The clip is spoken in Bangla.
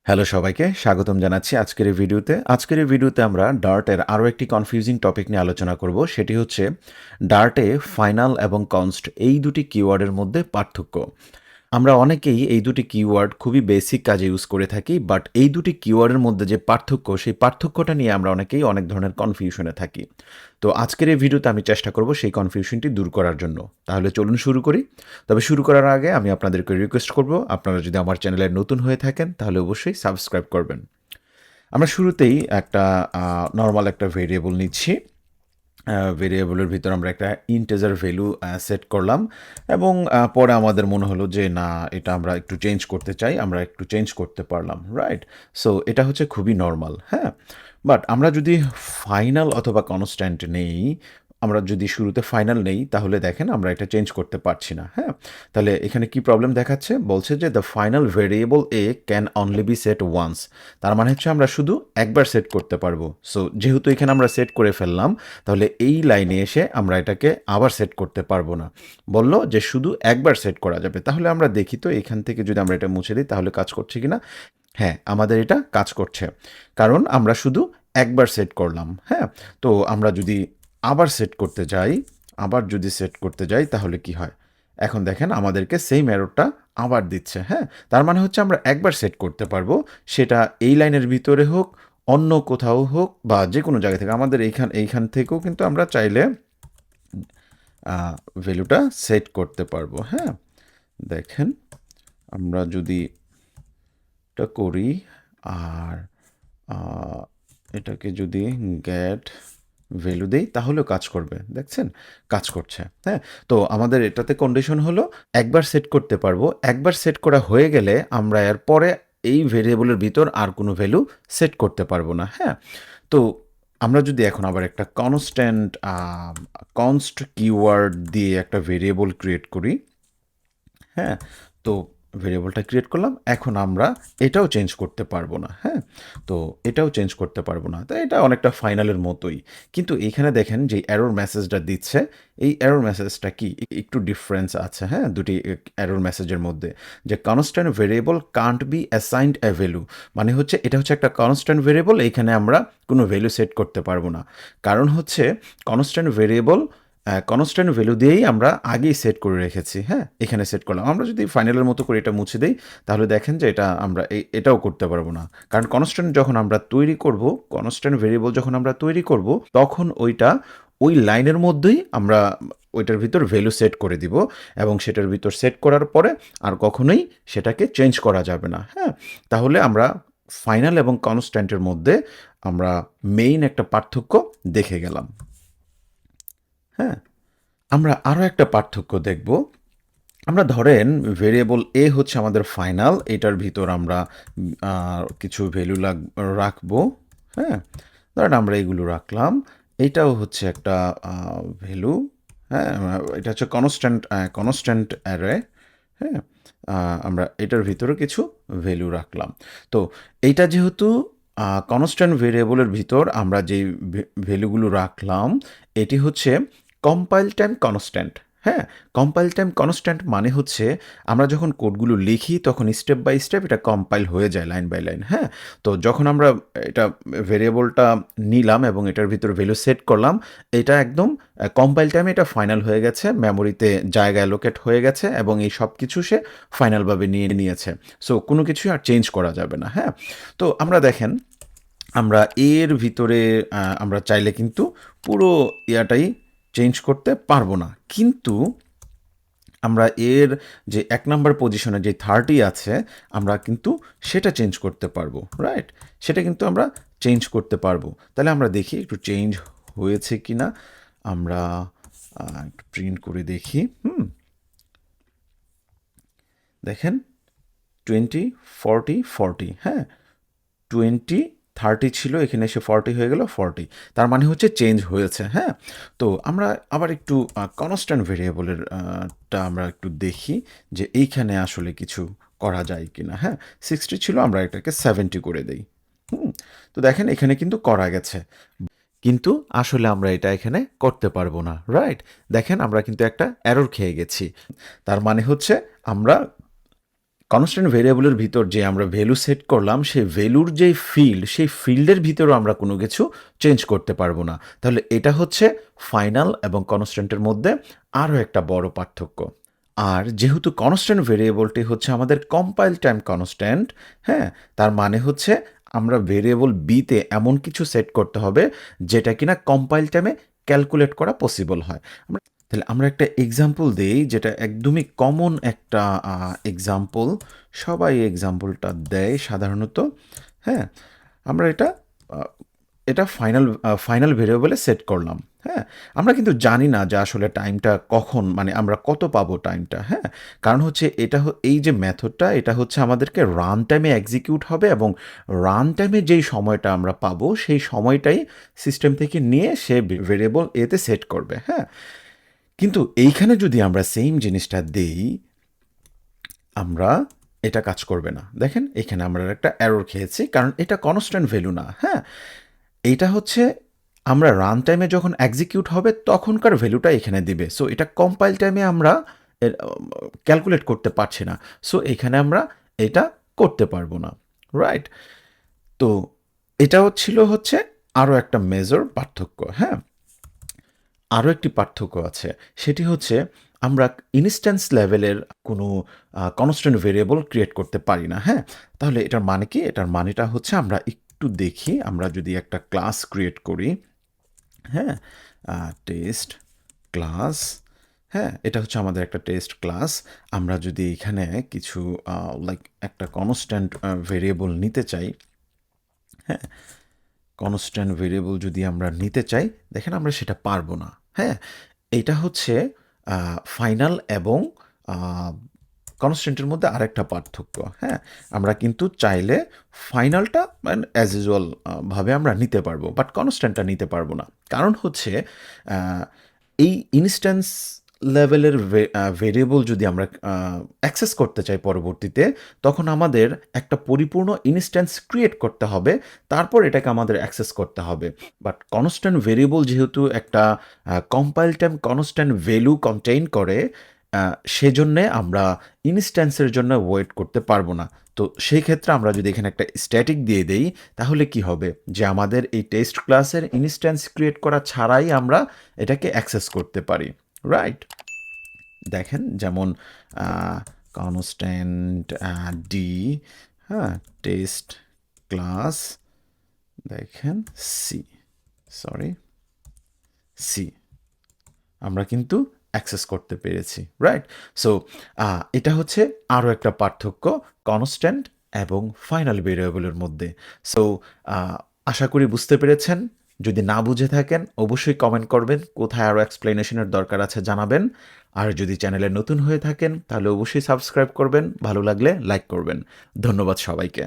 হ্যালো সবাইকে স্বাগতম জানাচ্ছি আজকের এই ভিডিওতে আমরা ডার্টের আরও একটি কনফিউজিং টপিক নিয়ে আলোচনা করব সেটি হচ্ছে ডার্টে ফাইনাল এবং কনস্ট এই দুটি কিওয়ার্ডের মধ্যে পার্থক্য। আমরা অনেকেই এই দুটি কিওয়ার্ড খুবই বেসিক কাজে ইউজ করে থাকি, বাট এই দুটি কিওয়ার্ডের মধ্যে যে পার্থক্য সেই পার্থক্যটা নিয়ে আমরা অনেকেই অনেক ধরনের কনফিউশনে থাকি। তো আজকের এই ভিডিওতে আমি চেষ্টা করব সেই কনফিউশনটি দূর করার জন্য। তাহলে চলুন শুরু করি। তবে শুরু করার আগে আমি আপনাদেরকে রিকোয়েস্ট করব, আপনারা যদি আমার চ্যানেলে নতুন হয়ে থাকেন তাহলে অবশ্যই সাবস্ক্রাইব করবেন। আমরা শুরুতেই একটা নর্মাল একটা ভেরিয়েবল নিচ্ছি। ভেরিয়েবলের ভিতর আমরা একটা ইন্টিজার ভ্যালু সেট করলাম এবং পরে আমাদের মনে হলো যে না, এটা আমরা একটু চেঞ্জ করতে চাই, আমরা একটু চেঞ্জ করতে পারলাম, রাইট? সো এটা হচ্ছে খুবই নর্মাল, হ্যাঁ। বাট আমরা যদি ফাইনাল অথবা কনস্ট্যান্ট নেই, আমরা যদি শুরুতে ফাইনাল নেই তাহলে দেখেন আমরা এটা চেঞ্জ করতে পারছি না, হ্যাঁ। তাহলে এখানে কি প্রবলেম দেখাচ্ছে, বলছে যে the final variable a can only be set once. তার মানে হচ্ছে আমরা শুধু একবার সেট করতে পারবো। সো যেহেতু এখানে আমরা সেট করে ফেললাম, তাহলে এই লাইনে এসে আমরা এটাকে আবার সেট করতে পারবো না। বললো যে শুধু একবার সেট করা যাবে। তাহলে আমরা দেখি তো এখান থেকে যদি আমরা এটা মুছে দিই তাহলে কাজ করছে কিনা। হ্যাঁ, আমাদের এটা কাজ করছে, কারণ আমরা শুধু একবার সেট করলাম, হ্যাঁ। তো আমরা যদি আবার যদি সেট করতে যাই তাহলে কি হয়, এখন দেখেন আমাদেরকে সেম এররটা আবার দিচ্ছে, হ্যাঁ। তার মানে হচ্ছে আমরা একবার সেট করতে পারবো, সেটা এই লাইনের ভিতরে হোক, অন্য কোথাও হোক, বা যে কোনো জায়গা থেকে আমাদের এইখান থেকেও কিন্তু আমরা চাইলে ভ্যালুটা সেট করতে পারবো, হ্যাঁ। দেখেন আমরা যদি এটা করি আর এটাকে যদি গেট ভ্যালু দেই তাহলেও কাজ করবে, দেখছেন কাজ করছে, হ্যাঁ। তো আমাদের এটাতে কন্ডিশন হলো একবার সেট করতে পারবো, একবার সেট করা হয়ে গেলে আমরা এর পরে এই ভেরিয়েবলের ভিতর আর কোনো ভ্যালু সেট করতে পারবো না, হ্যাঁ। তো আমরা যদি এখন আবার একটা কনস্ট কিওয়ার্ড দিয়ে একটা ভেরিয়েবল ক্রিয়েট করি, হ্যাঁ। তো ভেরিয়েবলটা ক্রিয়েট করলাম, এখন আমরা এটাও চেঞ্জ করতে পারবো না, হ্যাঁ। তো এটাও চেঞ্জ করতে পারবো না, তাই এটা অনেকটা ফাইনালের মতোই। কিন্তু এখানে দেখেন যে এরর মেসেজটা দিচ্ছে, এই এরর মেসেজটা কি একটু ডিফারেন্স আছে, হ্যাঁ, দুটি এরর মেসেজের মধ্যে। যে constant variable can't be assigned a value, মানে হচ্ছে এটা হচ্ছে একটা কনস্ট্যান্ট ভেরিয়েবল, এইখানে আমরা কোনো ভ্যালু সেট করতে পারবো না। কারণ হচ্ছে কনস্ট্যান্ট ভ্যালু দিয়েই আমরা আগেই সেট করে রেখেছি, হ্যাঁ। এখানে সেট করলাম, আমরা যদি ফাইনালের মতো করে এটা মুছে দিই তাহলে দেখেন যে এটা আমরা এটাও করতে পারবো না। কারণ কনস্ট্যান্ট ভেরিয়েবল যখন আমরা তৈরি করব তখন ওই লাইনের মধ্যেই আমরা ওইটার ভিতর ভ্যালু সেট করে দিব, এবং সেটার ভিতর সেট করার পরে আর কখনোই সেটাকে চেঞ্জ করা যাবে না, হ্যাঁ। তাহলে আমরা ফাইনাল এবং কনস্ট্যান্টের মধ্যে আমরা মেইন একটা পার্থক্য দেখে গেলাম, হ্যাঁ। আমরা আরও একটা পার্থক্য দেখব। আমরা ধরেন ভেরিয়েবল এ হচ্ছে আমাদের ফাইনাল, এটার ভিতর আমরা কিছু ভ্যালু রাখবো, হ্যাঁ। ধরেন আমরা এগুলো রাখলাম, এটাও হচ্ছে একটা ভ্যালু, হ্যাঁ। এটা হচ্ছে কনস্ট্যান্ট অ্যারে, হ্যাঁ। আমরা এটার ভিতরে কিছু ভ্যালু রাখলাম। তো এইটা যেহেতু কনস্ট্যান্ট ভেরিয়েবলের ভিতর আমরা যে ভ্যালুগুলো রাখলাম, এটি হচ্ছে কম্পাইল টাইম কনস্ট্যান্ট, হ্যাঁ। কম্পাইল টাইম কনস্ট্যান্ট মানে হচ্ছে আমরা যখন কোডগুলো লিখি তখন স্টেপ বাই স্টেপ এটা কম্পাইল হয়ে যায় লাইন বাই লাইন, হ্যাঁ। তো যখন আমরা এটা ভেরিয়েবলটা নিলাম এবং এটার ভিতর ভ্যালু সেট করলাম, এটা একদম কম্পাইল টাইমে এটা ফাইনাল হয়ে গেছে, মেমোরিতে জায়গা অ্যালোকেট হয়ে গেছে এবং এই সব কিছু সে ফাইনালভাবে নিয়েছে। সো কোনো কিছুই আর চেঞ্জ করা যাবে না, হ্যাঁ। তো আমরা দেখেন আমরা এর ভিতরে আমরা চাইলে কিন্তু পুরো ইয়াটাই চেঞ্জ করতে পারবো না, কিন্তু আমরা এর যে 1 নাম্বার পজিশনে যে 30 আছে আমরা কিন্তু সেটা চেঞ্জ করতে পারবো, রাইট? সেটা কিন্তু আমরা চেঞ্জ করতে পারবো। তাহলে আমরা দেখি একটু চেঞ্জ হয়েছে কি না। আমরা একটু প্রিন্ট করে দেখি, দেখেন 20 40 40, হ্যাঁ। 20 30 ছিল, এখানে এসে 40 হয়ে গেল 40, তার মানে হচ্ছে চেঞ্জ হয়েছে, হ্যাঁ। তো আমরা আবার একটু কনস্ট্যান্ট ভেরিয়েবলের টা আমরা একটু দেখি যে এইখানে আসলে কিছু করা যায় কি না, হ্যাঁ। 60 ছিল, আমরা এটাকে 70 করে দেই, তো দেখেন এখানে কিন্তু করা গেছে, কিন্তু আসলে আমরা এটা এখানে করতে পারবো না, রাইট? দেখেন আমরা কিন্তু একটা এরর খেয়ে গেছি। তার মানে হচ্ছে আমরা কনস্ট্যান্ট ভেরিয়েবলের ভিতর যে আমরা ভ্যালু সেট করলাম সেই ভ্যালুর যে ফিল্ড সেই ফিল্ডের ভিতরেও আমরা কোনো কিছু চেঞ্জ করতে পারবো না। তাহলে এটা হচ্ছে ফাইনাল এবং কনস্ট্যান্টের মধ্যে আরও একটা বড় পার্থক্য। আর যেহেতু কনস্ট্যান্ট ভেরিয়েবলটি হচ্ছে আমাদের কম্পাইল টাইম কনস্ট্যান্ট, হ্যাঁ, তার মানে হচ্ছে আমরা ভেরিয়েবল বিতে এমন কিছু সেট করতে হবে যেটা কিনা কম্পাইল টাইমে ক্যালকুলেট করা পসিবল হয়। তাহলে আমরা একটা এক্সাম্পল দেই যেটা একদমই কমন একটা এক্সাম্পল, সবাই এক্সাম্পলটা দেয় সাধারণত। হ্যাঁ, আমরা এটা ফাইনাল ভেরিয়েবলে সেট করলাম। হ্যাঁ, আমরা কিন্তু জানি না যে আসলে টাইমটা কখন, মানে আমরা কত পাবো টাইমটা। হ্যাঁ, কারণ হচ্ছে এই যে মেথডটা এটা হচ্ছে আমাদেরকে রান টাইমে এক্সিকিউট হবে এবং রান টাইমে যেই সময়টা আমরা পাবো সেই সময়টাই সিস্টেম থেকে নিয়ে সে ভেরিয়েবল এতে সেট করবে। হ্যাঁ, কিন্তু এইখানে যদি আমরা সেম জিনিসটা দেই, আমরা এটা কাজ করবে না। দেখেন এখানে আমরা একটা এরর খেয়েছি কারণ এটা কনস্ট্যান্ট ভ্যালু না। হ্যাঁ, এইটা হচ্ছে আমরা রান টাইমে যখন এক্সিকিউট হবে তখনকার ভ্যালুটা এখানে দিবে। সো এটা কম্পাইল টাইমে আমরা ক্যালকুলেট করতে পারছি না। সো এখানে আমরা এটা করতে পারবো না। রাইট? তো এটাও ছিল হচ্ছে আরও একটা মেজর পার্থক্য। হ্যাঁ, আরও একটি পার্থক্য আছে, সেটি হচ্ছে আমরা ইনস্ট্যান্স লেভেলের কোনো কনস্ট্যান্ট ভেরিয়েবল ক্রিয়েট করতে পারি না। হ্যাঁ, তাহলে এটার মানে কি? এটার মানেটা হচ্ছে আমরা একটু দেখি, আমরা যদি একটা ক্লাস ক্রিয়েট করি, হ্যাঁ, টেস্ট ক্লাস, হ্যাঁ, এটা হচ্ছে আমাদের একটা টেস্ট ক্লাস। আমরা যদি এখানে কিছু লাইক একটা কনস্ট্যান্ট ভেরিয়েবল নিতে চাই, হ্যাঁ, কনস্ট্যান্ট ভেরিয়েবল যদি আমরা নিতে চাই, দেখেন আমরা সেটা পারবো না। হ্যাঁ, এটা হচ্ছে ফাইনাল এবং কনস্ট্যান্টের মধ্যে আরেকটা পার্থক্য। হ্যাঁ, আমরা কিন্তু চাইলে ফাইনালটা মানে অ্যাজ ইউজুয়াল ভাবে আমরা নিতে পারবো, বাট কনস্ট্যান্টটা নিতে পারবো না। কারণ হচ্ছে এই ইনস্ট্যান্স লেভেলের ভেরিয়েবল যদি আমরা অ্যাক্সেস করতে চাই পরবর্তীতে, তখন আমাদের একটা পরিপূর্ণ ইনস্ট্যান্স ক্রিয়েট করতে হবে, তারপর এটাকে আমাদের অ্যাক্সেস করতে হবে। বাট কনস্ট্যান্ট ভেরিয়েবল যেহেতু একটা compile time constant value contain করে, সেজন্যে আমরা ইনস্ট্যান্সের জন্য ওয়েট করতে পারবো না। তো সেই ক্ষেত্রে আমরা যদি এখানে একটা স্ট্যাটিক দিয়ে দেই, তাহলে কি হবে? যে আমাদের এই টেস্ট ক্লাসের ইনস্ট্যান্স ক্রিয়েট করা ছাড়াই আমরা এটাকে অ্যাক্সেস করতে পারি। রাইট? দেখেন যেমন কনস্ট্যান্ট ডি, হ্যাঁ, টেস্ট ক্লাস, দেখেন সি, সরি সি, আমরা কিন্তু অ্যাক্সেস করতে পেরেছি। রাইট? সো এটা হচ্ছে আরও একটা পার্থক্য কনস্ট্যান্ট এবং ফাইনাল ভেরিয়েবলের মধ্যে। সো আশা করি বুঝতে পেরেছেন। যদি না বুঝে থাকেন অবশ্যই কমেন্ট করবেন, কোথায় আরও এক্সপ্লেনেশনের দরকার আছে জানাবেন। আর যদি চ্যানেলে নতুন হয়ে থাকেন তাহলে অবশ্যই সাবস্ক্রাইব করবেন, ভালো লাগলে লাইক করবেন। ধন্যবাদ সবাইকে।